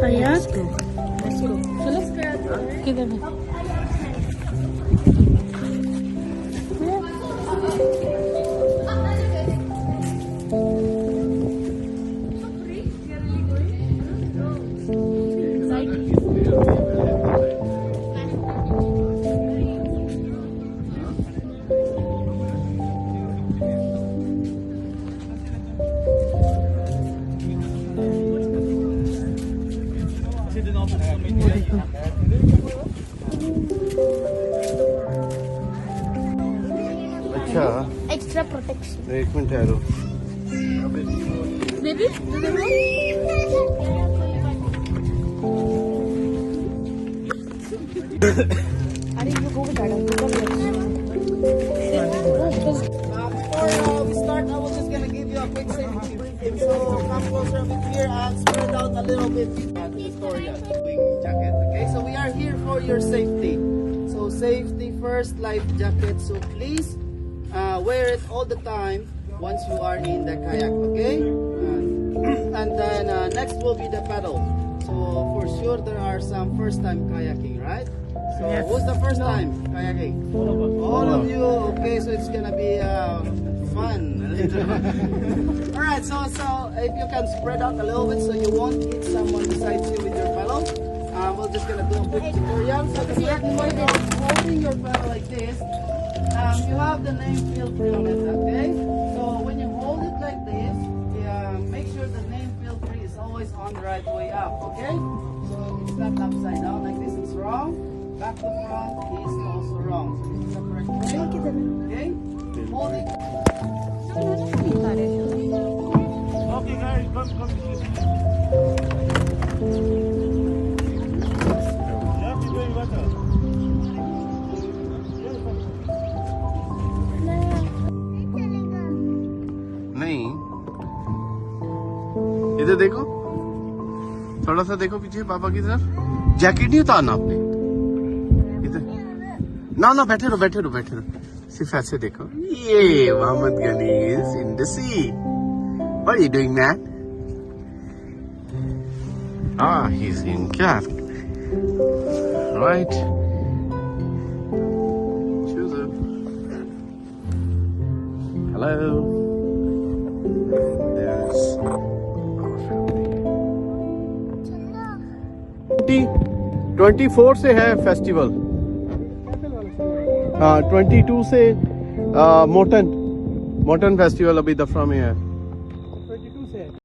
Kayak. Let's go. चलो किधर है? अच्छा Extra protection. एक मिनट ठहरो बेबी अरे ये वो बता Before we start, I was just gonna give you a quick safety briefing. So come closer a bit here and spread out a little bit to Victoria jacket. Okay, so we are here for your safety. So safety first, life jacket. So please wear it all the time once you are in the kayak. Okay, and then next will be the paddle. So for sure there are some first time kayaking, right? So who's the first time kayaking? All of you. Okay, so it's gonna be fun. Alright, so if you can spread out a little bit so you won't hit someone besides you with your paddle. We're just gonna do a quick tutorial. So the certain way of holding your paddle like this, you have the name field free on it, okay? So when you hold it like this, make sure the name field free is always on the right way up, okay? So it's not upside down like this, it's wrong. Back to front is also wrong. So this is the correct way, okay? Hold it. Okay guys, come. नहीं इधर देखो थोड़ा सा देखो पीछे पापा की तरफ जैकेट नहीं उतारना आपने इधर ना बैठे रहो सिर्फ ऐसे देखो ये Mohammad Ghani is in the sea what are you doing man he is in कैफ राइट हेलो there's 24 से है फेस्टिवल हाँ 22 से मोटन फेस्टिवल अभी दफरा में है